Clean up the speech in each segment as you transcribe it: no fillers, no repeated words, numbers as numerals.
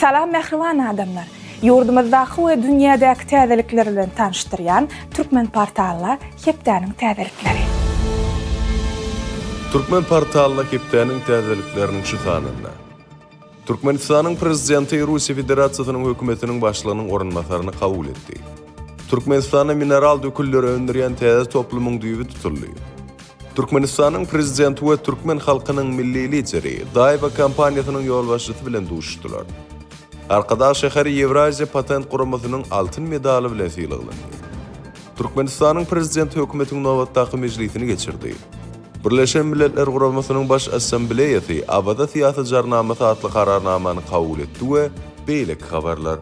Salam mehriban adamlar. Yurdumuzdaki ve dünyadaki täzeliklerle tanıştıryan Türkmen portalı Hepdäniň täzelikleri. Türkmen portalı Hepdäniň täzelikleriniň şu sanynda. Türkmenistanyň prezidenti Russiýa Federatsiýasynyň hökümetiniň başlygynyň orunmasaryny kabul etdi. Türkmenistana mineral dökülleri öndürýän täze toplumyň düýbi tutulýar. Türkmenistanyň prezidenti we türkmen halkynyň milli lideri Daýba kampaniýasynyň ýolbaşçysy bilen duşdular. Arkadaş şäheri Ýewraziýa patent guramasynyň altyn medaly bilen sylaglany. Türkmenistanyň prezidenti hökümetiň nowatdaky mejlisini geçirdi. Birleşen Milletler Guramasynyň baş assambleýasy Abada syýasat jarnamasy atly kararnamany kabul etdi we beýleki habarlar.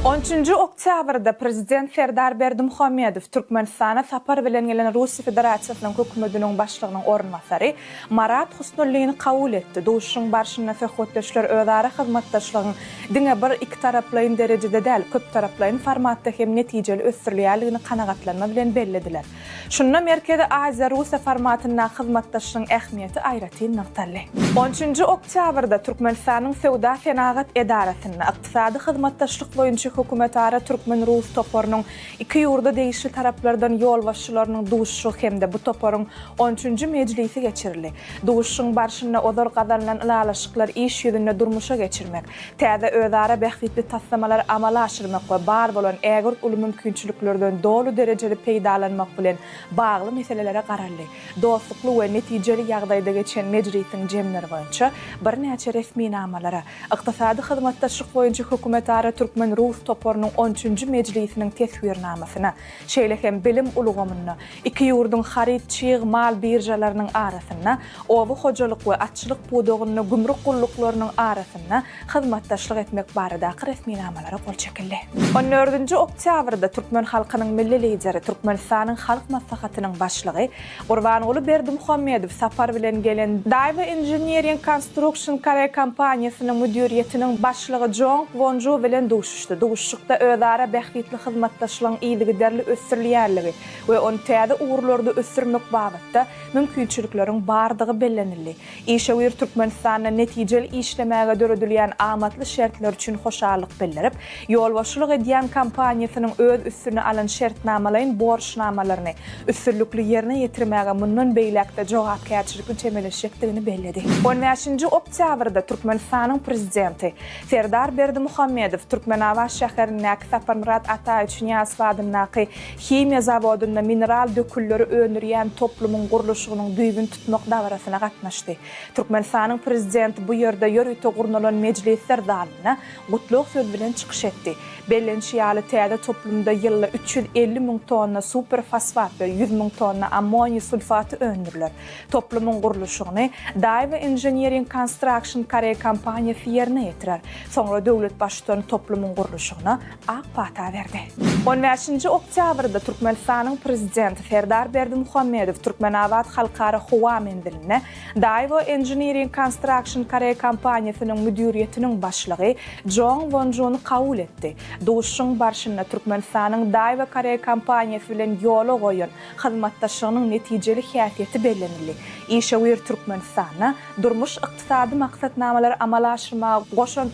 13 oktýabrda Prezident Serdar Berdimuhammedow Türkmenistana sapar bilen gelen Russiýa Federatsiýasynyň hökümetiniň başlygynyň orunmasary Marat Husnullyny kabul etdi. Duşuň barşyna hökümetçiler özara hyzmatdaşlygyň diňe bir iki taraplaýyn derejede däl, köp taraplaýyn formatda hem netijeli ösdürilýärligini kanagatlanma bilen bellediler. Şundan merkezi Aziýa Russiýa formatyna hyzmatdaşlygyň ähmiýeti aýratyn noktaly. 13 oktýabrda Türkmenistanyň Sewda Senagat Edarasyna ykdysady hyzmatdaşlyk boýunça hökümetara Türkmen Rus toporunyň iki ýurda degişli taraplardan ýolbaşçylarynyň duşuşy hemde bu toporuň 13-nji mejlisi geçirildi. Duşuşyň barşyna odar gazanlan ilalaşyklar iş ýüzünde durmuşa geçirmek, täze özara bähwitli taslamalar amala aşyrmak we bar bolan ägir uly mümkinçiliklerden dolu derejede peýdalanmak bilen bagly meselelere garaldy. Dostlukly we netijeli ýagdaýda geçen mejlisiň jemleri boýunça bir näçe resmi namalara, ykdysady hyzmatdaşlyk boýunça hökümetara Türkmen Rus toporunyň 13-nji mejlisiniň teswirnamasyna, şeýle hem bilim ulgamyna, iki ýurdun harit çyg mal birjalarynyň arasyna, owy hojalyk we atçylyk pudogyny gümrük gullyklarynyň arasyna hyzmatdaşlyk etmek baradaky resmi namalara gol çekildi. 14-nji oktýabrda Türkmen halkynyň milli lideri Türkmenistanyň halk maslahatynyň başlygy Gurbanuly Berdimuhammedow sapar bilen gelen Daýba Engineering Construction Korea kompaniýasynyň müdiriýetiniň başlygy Jong Won-ju bilen duşuşdy. Duşuşykda özara bähwitli hyzmatdaşlygyň ýylygy derli ösdürilýärligi we onu täze uğurlarda ösdürmek babatda mümkinçilikleriň bardygy bellenildi. İşe Türkmenistanyna netijeli işlemäge döredilýän amatly şertler üçin hoşallyk bildirip, ýolbaşçylyk edýän kompaniýasynyň öz üstüne alan şertnamalaryň borçnamalaryny üstünlikli ýerine ýetirmäge mundan beýlekde jogapkärçilikni çemeleşikdigini belledi. 15-nji oktýabrda Türkmenistanyň prezidenti Serdar Berdimuhammedow Türkmenawa şäherindäki Saparmurat Ataýew ýaswadynaky himiýa zawodunda mineral dökülleri öňürýän toplumyň gurulşygynyň düýbün tutmak dawrasyna gatnaşdy. Türkmenistanyň prezidenti bu ýerde ýörüýte gurnulan mejlisler zalyna gutluk söz bilen çykyş etdi. Bellenşiýaly täze toplumda ýylda 350 000 tonna superfosfat we 100 000 tonna ammonium sulfaty öňürler. Toplumyň gurulşygyny Daýba Engineering Construction Korea kompaniýasy ýerine ýetirer. Soňra döwlet başçylaryň toplumyň gurulşygyna ak pata berdi. 15-nji oktýabrda Türkmenistanyň prezidenti Serdar Berdimuhammedow Türkmenawat halkara howa menziline Daýba Engineering Construction Korea kompaniýasynyň müdiriýetiniň başlygy Jong Won-juny kabul etdi. Duşuň barşyna Türkmenistanyň Daýba Korea kompaniýasy bilen ýola goýan hyzmatdaşlygynyň netijeli häsiýeti bellenildi. İşe Türkmenistana durmuş ykdysady maksatnamalary amala aşyrmagy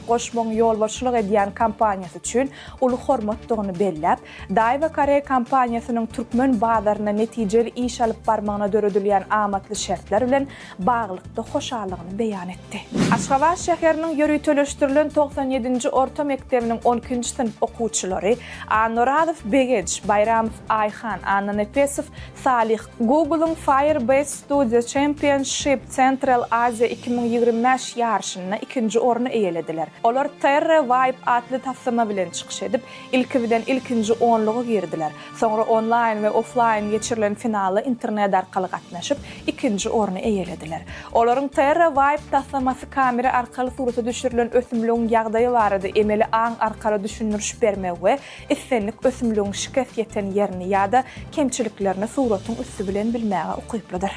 goşmagy ýolbaşçylyk edýän kompaniýasy üçin uly hormatdygyny belläp, Daýba Korea kompaniýasynyň türkmen bazaryna netijeli iş alyp barmagyna döredilýän amatly şertler bilen baglykda hoşallygyny beýan etdi. Aşgabat şäheriniň ýörüýteleşdirilen 97-nji orta mektebiniň 12-nji sınıf okuwçylary Anoradow Begej, Bayramow Ayhan, Anna Nepesow, Salih Google'ın Firebase Studio Championship Central Asia 2025 ýarşyna 2-nji oruny eýelediler. Olar Terra Vibe atly taslama bilen çykyş edip, ilkinden ilkinji onlugy girdiler. Soňra online we offline geçirilen finaly internet arkaly gatnaşyp 2-nji oruny eýelediler. Olaryň Terra Vibe taslamasy kamera arkaly surata düşürilen ösümlüğün ýagdaýy barady emeli aň arkaly düşündürüş bermek we islenlik ösümlüğün şikayet ýeten ýerini ýa-da kemçiliklerini suratyň üstü bilen bilmäge ukyplydyr.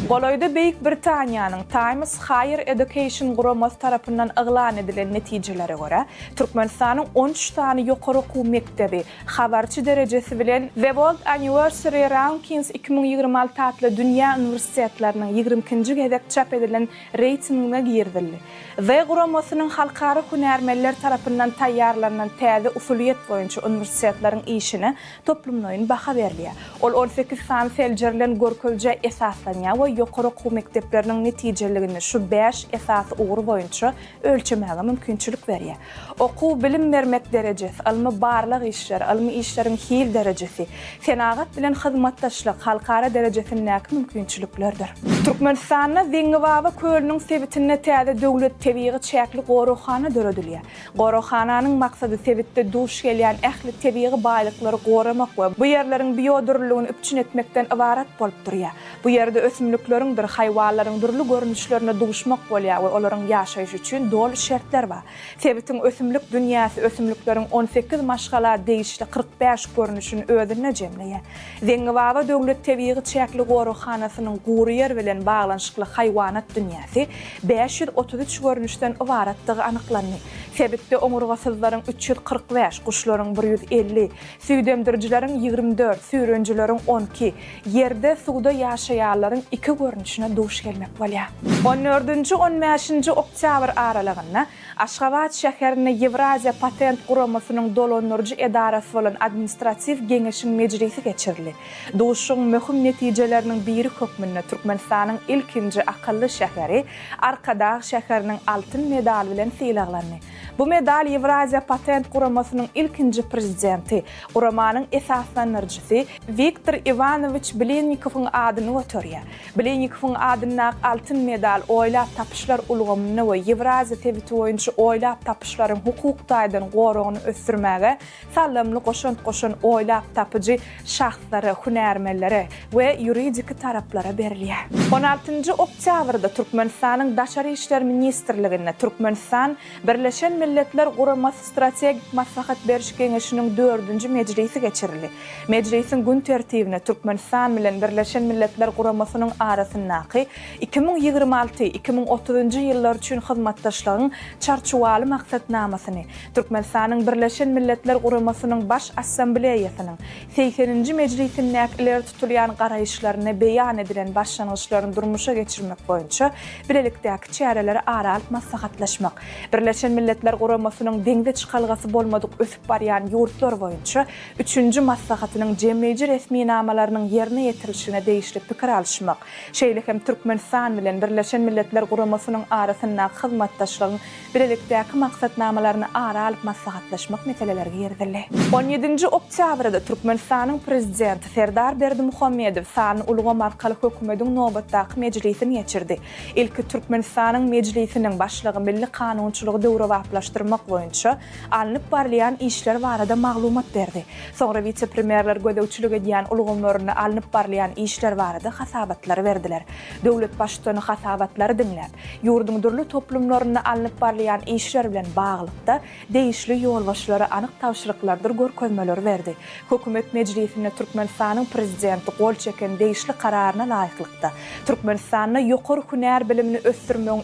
Goloyda Büyük Britaniýanyň Times Higher Education guramasy tarapyndan yglan edilen netijelere görä, Türkmenistanyň 13 tany ýokary okuw mektebi habarçy derejesi bilen The World Anniversary Rankings 2026 adly dünýä uniwersitetleriniň 20-nji gezek çap edilen reytingine girdildi. The guramasynyň halkara hünärmeller tarapyndan taýýarlanan täze usuliýet boýunça uniwersitetleriň işine toplumlaryň baha berilýär. Ol 18 sany seljerlen görkölje esaslanýar we ýokary okuw mekdepleriniň netijeligini şu 5 esasy ugur boýunça ölçemäge mümkinçilik berýär. Okuw bilim bermek derejesi, ilmi barlyk işler, ilmi işleriň hil derejesi, fenagat bilen hyzmatdaşlyk halkara derejesindäki mümkinçiliklerdir. Türkmenistanyň Zeňiwaba kölüniň sebitine täze döwlet tebigy çäkli gorakhana döredilýär. Gorakhanyň maksady sebitde duş gelýän ähli tebigy baýlyklary goramak we bu ýerleriň biodurlygyny üpçün etmekden ibarat bolup durýar. Bu ýerde ösümlikleriň haýwanlaryň durly görnüşlerine duşmak bolýar we olaryň ýaşaýyş üçin dol şertler bar. Sebitiň ösümlik dünýäsi ösümlikleriň 18 maşgala değişli 45 görnüşini özüne jemleýär. Zeňiwaba döwlet tebigy çäkli gorakhanasynyň gury ýer bilen baglanşykly haýwanat dünýäsi 533 görnüşden ibaratdygy anyklandy. Sebitde omurgasyzlaryň 345, kuşlaryň 150, süýdemdirjileriň 24, süýrenjileriň 12, ýerde suwda ýaşaýanlaryň 2 görnüşine duş gelmek bolýar. 14-nji 15-nji oktyabr aralygynda Aşgabat şäherine Ewraziýa patent guramasynyň dolanýarjy edarasy bolan administrativ geňeşiň mejlisi geçirildi. Duşuň möhüm netijeleriniň biri hökmünde Türkmenistanyň ilkinji akylly şäheri Arkadağ şäheriniň altyn medal bilen syýlaglandy. Bu medal Ewraziýa patent guramasynyň ilkinji prezidenti, guramanyň esaslanyrjysy Viktor Ivanovich Blenikowyň adyny götürýär. Blenikowyň adyna altyn medal oýlap tapyşlar ulgamyny we Ewraziýa tebiti boýunça oýlap tapyşlaryň hukukdaýdan goragyny ösdürmäge sallamly goşan oýlap tapyjy şahslara, hünärmellere we ýuridik taraplara berilýär. 16-njy oktýabrda Türkmenistanyň Daşary işler ministrligine Türkmenistan Birleşen Milletler Guramasy strategik maslahat beriş geňeşiniň 4-nji mejlisi geçirildi. Mejlisiň gün tertibine Türkmenistan bilen Birleşen Milletler Guramasynyň arasyndaky 2026-2030-njy ýyllar üçin hyzmatdaşlygyň çarçuwaly maksatnamasyny Türkmenistanyň Birleşen Milletler Guramasynyň baş assambleýasynyň 80-nji mejlisinde ileri tutulýan garaýşlaryna beýan edilen başlangyçlaryny durmuşa geçirmek boýunça bilelikdäki çäreleri ara alyp maslahatlaşmak, Birleşen Milletler Guramasynyň deňde çykalgasy bolmadyk ösüp barýan ýurtlar boýunça 3-nji maslahatynyň jemleýici resmi namalarynyň ýerine ýetirilişine değişli pikir alışmak, şeýle hem Türkmenistan bilen Birleşen Milletler Guramasynyň arasynda hyzmatdaşlygyň bilelikdäki maksatnamalaryny ara alyp maslahatlaşmak meselelerine ýerdildi. 17-nji oktýabrda Türkmenistanyň prezidenti Serdar Berdimuhammedow sany ulgam arkaly hökümetiň nobatdaky mejlisini geçirdi. Ilki Türkmenistanyň mejlisiniň başlygy milli kanunçylygy döwrewaplaşdyrmak boýunça alınıp barlayan işler barada maglumat berdi. Soňra vice-premierler gödäwçilik edýän ulgamlaryna alınıp barlayan işler barada hasabatlar berdiler. Döwlet başçysyny hasabatlary dinläp, ýurduň durly toplumlaryna alınıp barlayan işler bilen baglykda değişli ýolbaşlary anyk tawşyryklardyr görkezmeler berdi. Hökümet mejlisinde Türkmenistanyň prezidenti gol çeken değişli kararyna laýyklykda Türkmenistanyň ýokary hünär bilimini ösdürmegiň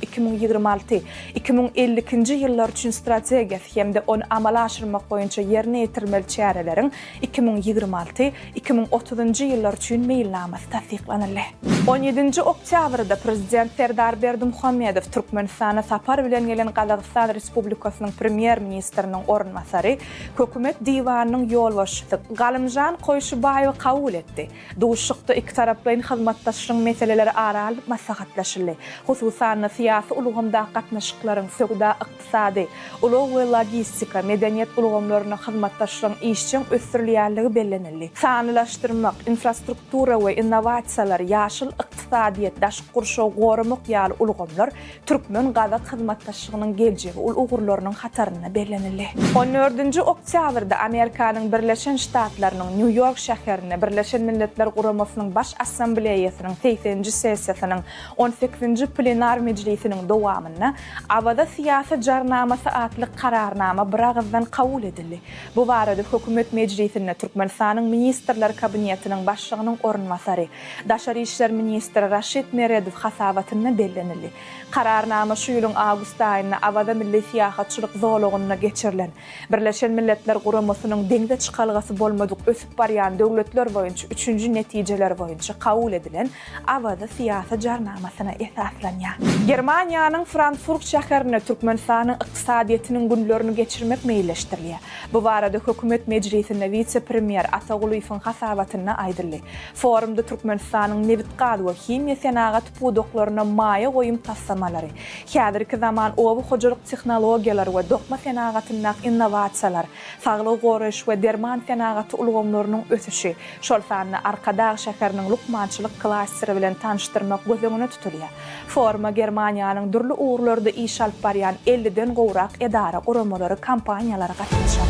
2026-2052-nji ýyllar üçin strategiýasy hemde onu amala aşyrmak boýunça ýerine ýetirmeli çäreleriň 2026-2030-njy ýyllar üçin meýilnamasy tasdiklanyldy. 17-nji oktýabrda prezident Serdar Berdimuhammedow Türkmenistana sapar bilen gelen Gazagystan Respublikasynyň premier ministriniň ornmasary hökümet diwanynyň ýolbaşçysy Galymjan Goýşubaýew kabul etdi. Duşlukda iki taraplyň hyzmatdaşlygyň meseleleri ara alyp maslahatlaşyldy. Hususan syýasy ulgamda gatnaşyklaryň sögda ykdysady, ulug we logistika, medeniýet ulgamlaryna hyzmatdaşlygyň işçiň ösdürilýänligi bellenildi. Sanylaşdyrmak, infrastruktura we innovasiýalar, ýaşyl ykdysadyýet, daşky gurşaw goramak ýaly ulgamlar türkmen gazak hyzmatdaşlygynyň geljegi ul ugurlarynyň hataryna bellenildi. 14-nji oktýabrda Amerikanyň Birleşen Ştatlarynyň New York şäherine Birleşen Milletler Guramasynyň baş assambleýasynyň 80-nji sessiýasynyň 18-nji plenar mejlisiniň dowamyna awada syýasat jarnamasy Ajansı adlı kararnama bir ağızdan kabul edildi. Bu barada hökümet meclisinde Türkmenistanyň Ministrler Kabinetiniň başlygynyň orunmasary, Daşary işler ministri Raşid Meredov hasabatyna dellenildi. Kararnama şu ýylyň awgust aýynda awada milli siýahatçylyk zowlagyna geçirilen Birleşen Milletler Guramasynyň deňde çykalgasy bolmadyk ösüp barýan döwletler boýunça 3-nji netijeler boýunça kabul edilen awada siýasat jarnamasyna esaslanýar. Germaniýanyň Frankfurt şäherine Türkmenistanyň ykdysadyetiniň günlerini geçirmek meýilleşdirilýär. Bu barada hökümet meclisinde vice-premier Ataguly Ifan hasabatyna aýdyldy. Forumda Türkmenistanyň Nevit gaz we himiýa senagat pudoklaryna maýa goýum tassamalary, häzirki zaman owy hojalyk tehnologiýalary we dokma senagatynyň innovasiýalar, saglyk goraş we derman senagaty ulgamlarynyň ösüşi, şol sany Arkadağ şäheriniň lukmançylyk klasteri bilen tanışdyrmak gözüňe tutulýar. Foruma Germaniýanyň durly uğurlarda iş alyp barýan 50-den gowrak edara guramalary kampaniýalary gatnaşar.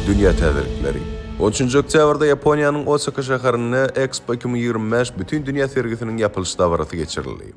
Dünya täzelikleri. 13 oktýabrda Yaponiýanyň Osaka şäherinde Expo 2025 bütün dünýä sergisiniň ýapylyş dawraty geçirildi.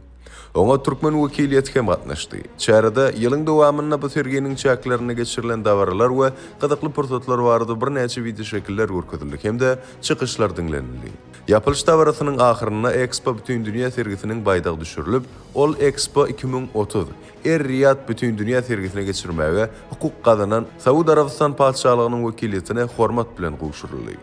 Oňa türkmen wekiliýeti hem gatnaşdy. Çärede ýylyň dowamyna bu serginiň çäklerini geçirilen dawralar we gyzykly pursatlar barada bir näçe video şekiller görkezildi hemde çykyşlar dinlenildi. Ýapylyş dawratynyň ahyryna Expo bütün dünýä sergisiniň baýdagy düşürilip, ol Expo 2030 Er-Riyad bütün dünýä sergisine geçirmäge hukuk gazanan Saudi Arabistan padşahlygynyň wekiliýetine hormat bilen gowşuruldy.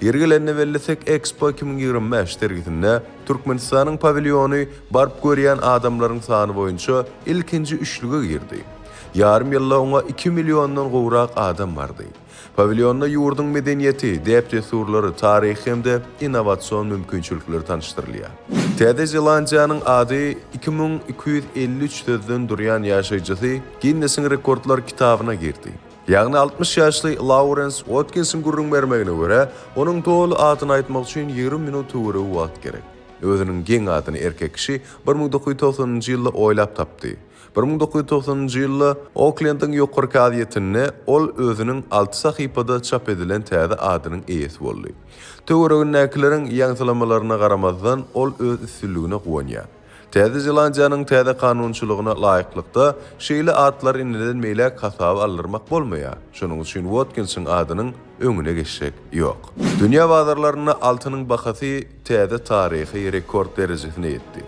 Ýergelerine bellesek Expo 2025 sergisinde Türkmenistanyň pavilyony barp görýän adamlaryň sany boýunça ilkinji üçlüge girdi. Yarım ýylda oňa 2 millióndan gowrak adam bardy. Pavilyonda ýurduň medeniýeti, däpde surlary, taryhy hemde innovasiýon mümkinçilikleri tanışdyrylýar. Täze Zelandiýanyň ady 2253 sözden durýan ýaşaýjysy Guinness Rekordlar kitabyna girdi. Ýagny 60 ýaşly Lawrence Watkinson gurrun bermegine görä, onuň toly adyny aýtmak üçin 20 minut töwere wagt gerek. Özüniň geň adyny erkek kişi 1990-njy ýylda oýlap tapdy. 1990-njy ýylda Oakland'yň ýokarky adiýetine ol özüniň 6 sahypada çap edilen täze adynyň eýesi boldy. Töweregin näkileriň ýaňsılamalaryna garamazdan ol öz üstünligine goýanýar. Täze Zelandiýanyň täze kanunçylygyna laýyklykda şeýle adlar inilen meýle kasaba aldyrmak bolmaýar. Şonuň üçin Watkinson adynyň öňüne geçşek ýok. Dünýä bazarlaryna altynyň bahasy täze taryhy rekord derejesine ýetdi.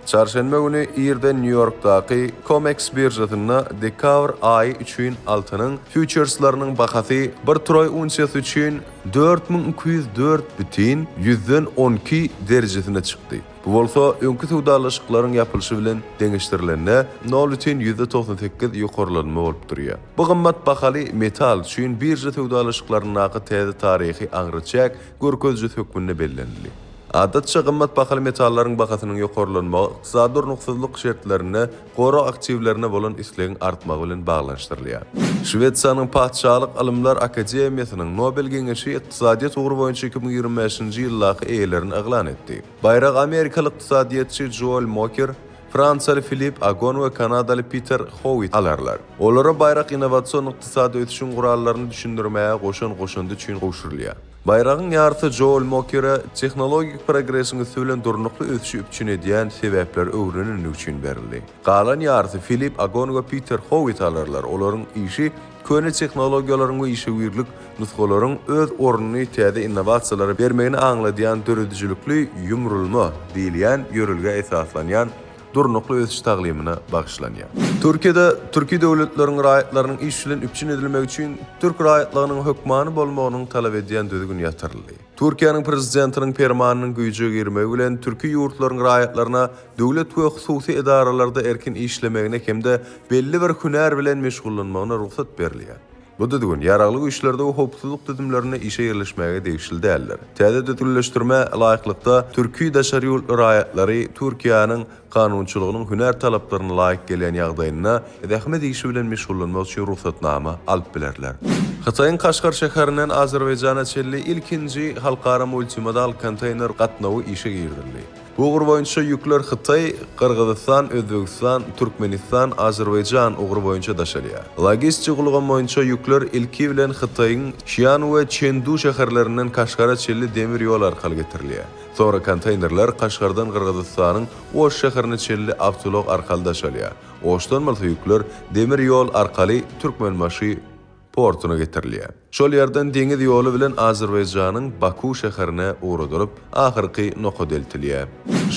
Çarşamba günü ýerde New Yorkdaky COMEX birjasyna dekabr aýy üçin altynyň futureslarynyň bahasy bir troy unsiýasy üçin 4204,112 derejesine çykdy. Bu bolsa öňkü sowdalaşyklaryň ýapylyşy bilen deňeşdirilende 0,98 ýokarlanma bolup durýar. Bu gymmat bahaly metal üçin birja sowdalaşyklarynyň täze taryhy aňryçak görkezji hökmünde bellenildi. Adatça gymmat bahaly metallaryň bahasynyň ýokarlanmagy ykdysady durnuksuzlyk şertlerine, gora aktivlerine bolan islegiň artmagy bilen baglanşdyrylýar. Şwetsiýanyň Padşahlyk Ilmlar Akademiýasynyň Nobel geňeşi ykdysadyýet ugry boýunça 2025-nji ýyllaky eýelerini eglan etdi. Bayraq Amerikalyk ykdysadyýetçi Joel Mocker, Fransaly Philip Agon we Kanadaly Peter Howitt alarlar. Olara bayraq innovasiýon ykdysady ötüşüň gurallaryny düşündirmäge goşan-goşandy üçin gowşurulýar. Bayrağın yarısı Joel Mocker'e teknologik progresin üstülen durnuklu ötüşü üçün ediyen sebepler öğrenin üçün verildi. Qalan yarısı Philip Agon ve Peter Howitt alarlar. Onların işi köne teknologiyaların ve işe uyurluk nusxaların öz ornunu täze innovasiyaları vermeyini anlayan dörüdücülüklü yumrulma deyilyen yörülge esaslanyan durnuklu ötüş taqlimine bagışlanýar. Türkiýe döwletleriň raýatlarynyň iş bilen üpçün edilmek üçin türk raýatlarynyň hökmany bolmagyny talap edýän düzgün ýatyryldy. Türkiýanyň prezidentiniň fermanynyň güýje girmegi bilen türki ýurtlarynyň raýatlaryna döwlet we hususy edaralarda erkin işlemegine hemde belli bir hünär bilen meşgullanmagyna ruhsat berilýär. Bu düzgün ýaraglyk işlerde we howpsuzlyk düzümlerine işe ýerleşmäge degişildi däller. Täze düzgünleşdirme laýyklykda türki daşary raýatlary Türkiýanyň kanunçylygynyň hünär talaplaryna laýyk gelýän ýagdaýyna edähme degişi bilen meşgullanmak üçin ruhsatnama alyp bilerler. Hataýyň Kaşgar şäherinden Azerbaýjana çelli ilkinji halkara multimodal konteyner gatnawy işe girdildi. Ugur boýunça ýükler Hytaý, Kyrgyzstan, Özbekistan, Türkmenistan, Azerbaýjan ugur boýunça daşalýar. Logistik ulgam boýunça ýükler ilki bilen Hytaýyň Şian we Çendu şäherlerinden Kaşgara çelli demir ýol arkaly getirilýär. Sonra konteynerler Kaşgardan Kyrgyzstanyň Oş şäherine çelli Abdulog arkaly daşalýar. Oşdan bolsa ýükler demir ýol arkaly Türkmenmaşy portuna getirilýär. Şol ýerden deňiz ýoly bilen Azerbaýjanyň Baku şäherine uğradylyp, ahyrky noka deltilýär.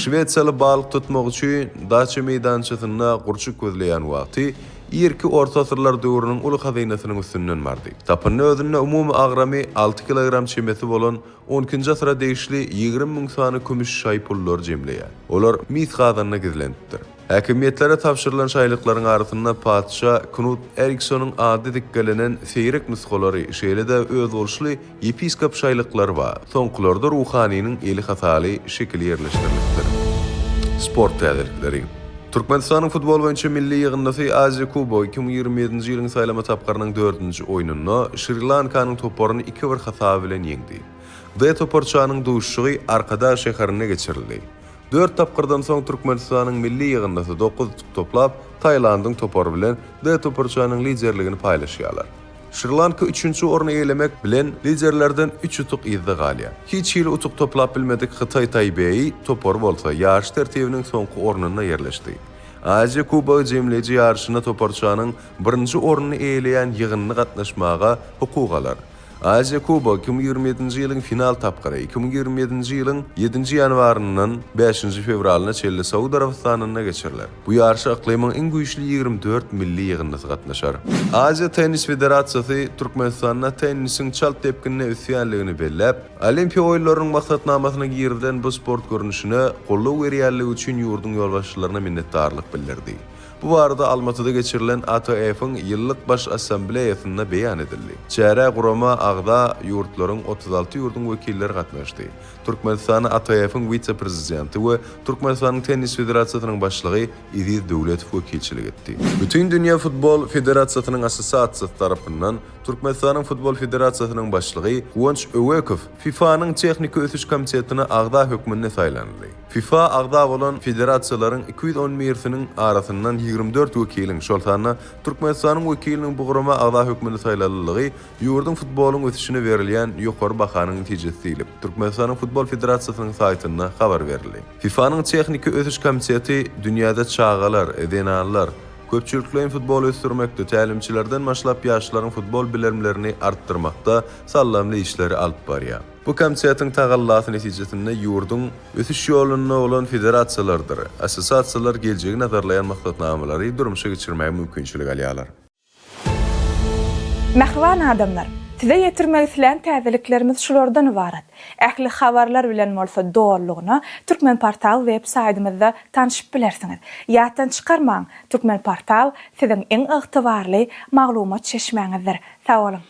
Şwetsiýaly balyk tutmak üçin Daça meýdançasyna gurçuk gözleýän wagty Irki orta asırlar döwrüniň uly hazynasynyň üstünden bardy. Tapyny özüne umumy agramy 6 kilogram çemeti bolan 12-nji asra degişli 20.000 sany kümüş şaý pullar jemleýär. Olar mis gazanyna gizlenipdir. Häkimiýetlere tapşyrylan şaýlyklaryň arasynda Padşah Knut Erikssonyň ady dikgelenen seýrek nusgalary, şeýle de öz bolşly episkop şaýlyklar bar. Soňkularda ruhanynyň eli hasaly şekli ýerleşdirilipdir. Sport täzelikleri. Türkmenistanyň futbol boýunça milli ýygyndasy Aziýa Kubogy 2027-nji ýylyň saýlama tapgarynyň 4-nji oýunyny Sri Lankanyň toparyny 2-1 hasaba bilen ýeňdi. Bu toparçanyň duşşugy arkada şäherine geçirildi. 4 tapgyrdan soň Türkmenistanyň milli ýygyndasy 9 toplap Taýlandyň topary bilen bu toparçanyň liderligini paýlaşýarlar. Sri Lanka 3-nji orny egelemek bilen liderlerden 3 utuk ýyzda galýar. Hiç ýyl utuk toplap bilmedik Hytaý Taýbeý topar bolsa ýaş tertibiniň soňky ornyna ýerleşdi. Aziýa Kubogy jemleýäji ýarşyna toparçanyň 1-nji orny egeleýän ýygynyna gatnaşmaga hukuk alar. Aziýa Kubogy 2027-nji ýylyň final tapgary 2027-nji ýylyň 7-nji ýanwarynyň 5-nji fevralyna çelli Saudy Arabistanyna geçiriler. Bu ýarşy iklimiň en güýçli 24 milli ýygyndasy gatnaşar. Aziýa Tennis Federasiýasy Türkmenistanyna tennisiň çal tepkinine üsýanlygyny belläp, Olimpiýa oýunlarynyň maksatnamasyna girilen bu sport görnüşine golluk berýärligi üçin ýurdun ýolbaşçylaryna minnetdarlyk bildirdi. Bu arada Almatyda geçirilen ATF-iň ýyllyk baş assambleýasynda beýan edildi. Çäre gurama agda ýurtlaryň 36 ýurdun wekilleri gatnaşdy. Türkmenistan ATF-iň witse-prezidenti we Türkmenistan Tennis Federasiýasynyň başlygy Iziz Döwletov wekilçilik etdi. Bütün Dünýä Futbol Federasiýasynyň assosiasiýasy tarapyndan Türkmenistanyň Futbol Federasiýasynyň başlygy Guwanç Öwekow FIFA-nyň tehnik ösüş komitetine agda hökmünde saýlandy. FIFA agda bolan federasiýalaryň 211-siniň arasyndan 24 wekiliň şoltana Türkmenistanyň wekiliniň bu gurama agda hökmünde saýlanlygy ýurdun futboluň ösüşine berilýän ýokary bahanyň netijesi diýilip Türkmenistanyň Futbol Federasiýasynyň saýtynda habar berildi. FIFA-nyň tehnik ösüş komiteti dünýäde çağalar, edenanlar, köpçüliklerin futbol östürmekde, tälimçilerden başlap ýaşlaryň futbol bilimlerini artdyrmakda sallamly işleri alyp barýar. Bu komitetin tagallasy netijesinde ýurdun ösüş ýoluna olan federasiýalardyr. Assosiasiýalar geljegi nazarlayan maksatnamalary durmuşa geçirmäge mümkinçilik alýarlar. Mähwan adamlar, size ýetirmek isleýän täzeliklerimiz şulardan ibaret. Ähli habarlar bilen bolsa dogrulygyna Türkmen Portal web saýtymyzda tanyşyp bilersiňiz. Ýatdan çykarmaň. Türkmen Portal siziň eň ygtybarly maglumat çeşmeňizdir. Sag bolun.